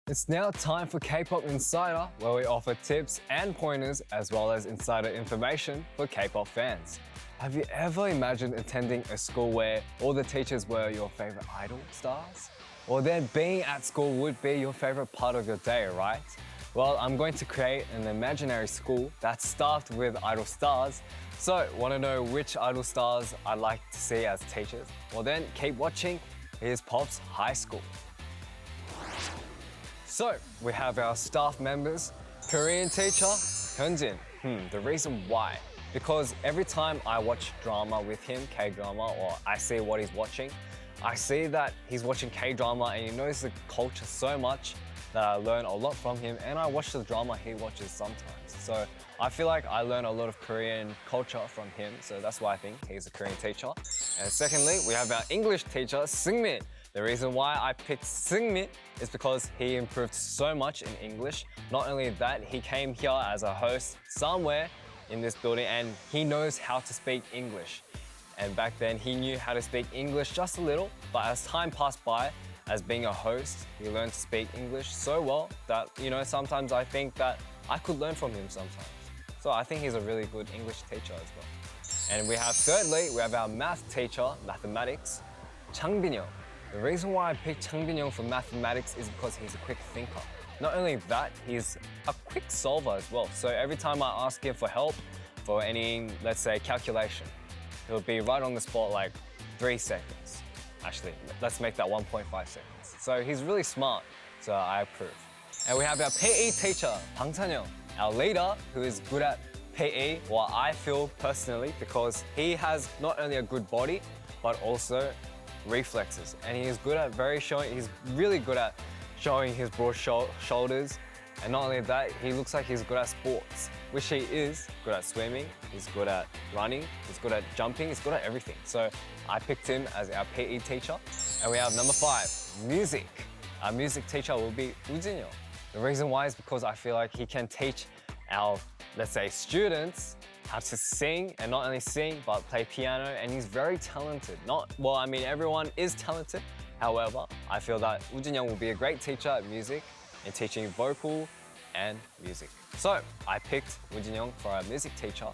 It's now time for K-Pop Insider, where we offer tips and pointers as well as insider information for K-pop fans. Have you ever imagined attending a school where all the teachers were your favorite idol stars? Well, then being at school would be your favorite part of your day, right? Well, I'm going to create an imaginary school that's staffed with idol stars. So, want to know which idol stars I'd like to see as teachers? Well then, keep watching. Here's Pop's High School. So, we have our staff members, Korean teacher, Hyunjin. The reason why? Because every time I watch drama with him, K-drama, or I see what he's watching, I see that he's watching K-drama and he knows the culture so much that I learn a lot from him, and I watch the drama he watches sometimes. So I feel like I learn a lot of Korean culture from him, so that's why I think he's a Korean teacher. And secondly, we have our English teacher, Seungmin. The reason why I picked Seungmin is because he improved so much in English. Not only that, he came here as a host somewhere in this building and he knows how to speak English. And back then he knew how to speak English just a little, but as time passed by, as being a host, he learned to speak English so well that, sometimes I think that I could learn from him sometimes. So I think he's a really good English teacher as well. And thirdly, we have our math teacher, mathematics, Chang Bin-young. The reason why I picked Chang Bin-young for mathematics is because he's a quick thinker. Not only that, he's a quick solver as well. So every time I ask him for help for any, let's say, calculation, he'll be right on the spot like 3 seconds. Actually, let's make that 1.5 seconds. So he's really smart, so I approve. And we have our PE teacher, Bang Chan-young, our leader who is good at PE, what I feel personally, because he has not only a good body, but also reflexes. And he's really good at showing his broad shoulders. And not only that, he looks like he's good at sports, which he is good at swimming, he's good at running, he's good at jumping, he's good at everything. So I picked him as our PE teacher. And we have number 5, music. Our music teacher will be Woo Jin-young. The reason why is because I feel like he can teach our, let's say, students how to sing, and not only sing, but play piano, and he's very talented. Everyone is talented. However, I feel that Woo Jin-young will be a great teacher at music and teaching vocal and music. So I picked Woo Jin-young for our music teacher.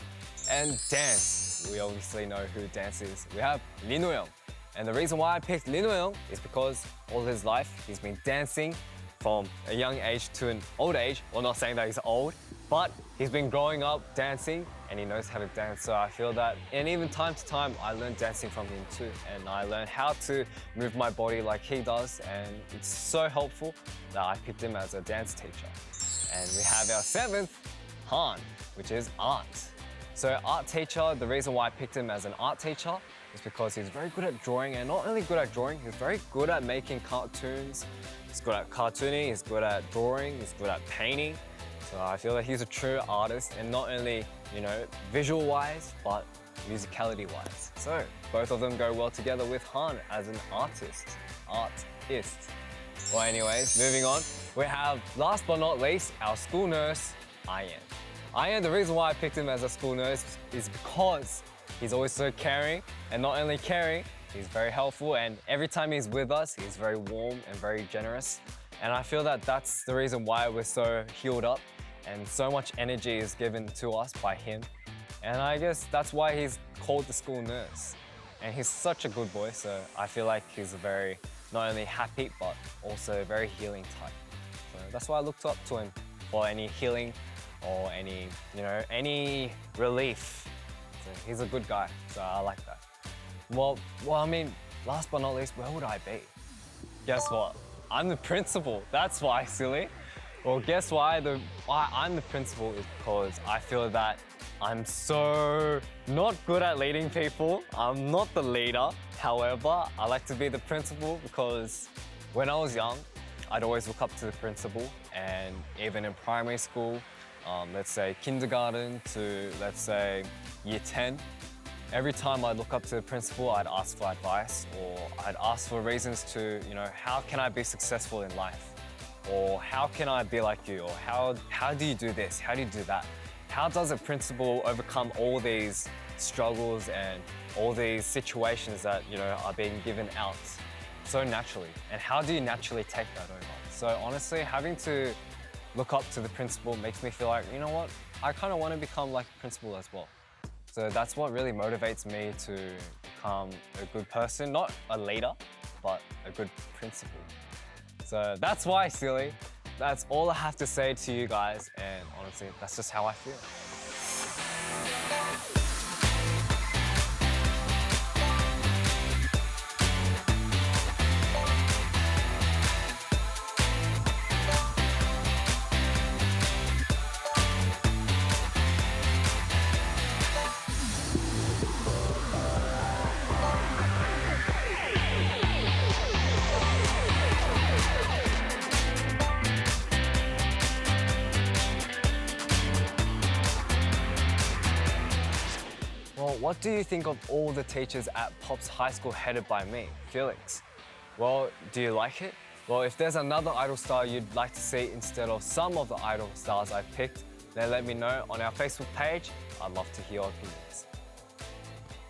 And dance, we obviously know who dance is. We have Lee No-young. And the reason why I picked Lee No-young is because all his life he's been dancing from a young age to an old age. Well, not saying that he's old, but he's been growing up dancing and he knows how to dance. So I feel that, and even time to time, I learn dancing from him too. And I learn how to move my body like he does. And it's so helpful that I picked him as a dance teacher. And we have our 7th, Han, which is art. So art teacher, the reason why I picked him as an art teacher is because he's very good at drawing, and not only good at drawing, he's very good at making cartoons. He's good at cartooning, he's good at drawing, he's good at painting. So I feel that he's a true artist, and not only, visual-wise, but musicality-wise. So both of them go well together with Han as an artist. Well, anyways, moving on. We have, last but not least, our school nurse, Ian. Ian, the reason why I picked him as a school nurse is because he's always so caring, and not only caring, he's very helpful, and every time he's with us, he's very warm and very generous. And I feel that that's the reason why we're so healed up and so much energy is given to us by him. And I guess that's why he's called the school nurse. And he's such a good boy, so I feel like he's a very, not only happy, but also a very healing type. So that's why I looked up to him for any healing or any relief. So he's a good guy, so I like that. Well, last but not least, where would I be? Guess what? I'm the principal. That's why, silly. Well, guess why I'm the principal is because I feel that I'm so not good at leading people. I'm not the leader. However, I like to be the principal because when I was young, I'd always look up to the principal, and even in primary school, let's say kindergarten to, let's say, year 10, every time I'd look up to the principal, I'd ask for advice, or I'd ask for reasons to, how can I be successful in life? Or how can I be like you? Or how do you do this? How do you do that? How does a principal overcome all these struggles and all these situations that, are being given out? so naturally. And how do you naturally take that over? So honestly, having to look up to the principal makes me feel like, you know what? I kind of want to become like a principal as well. So that's what really motivates me to become a good person, not a leader, but a good principal. So that's why, silly. That's all I have to say to you guys, and honestly, that's just how I feel. Well, what do you think of all the teachers at Pops High School headed by me, Felix? Well, do you like it? Well, if there's another idol star you'd like to see instead of some of the idol stars I picked, then let me know on our Facebook page. I'd love to hear your opinions.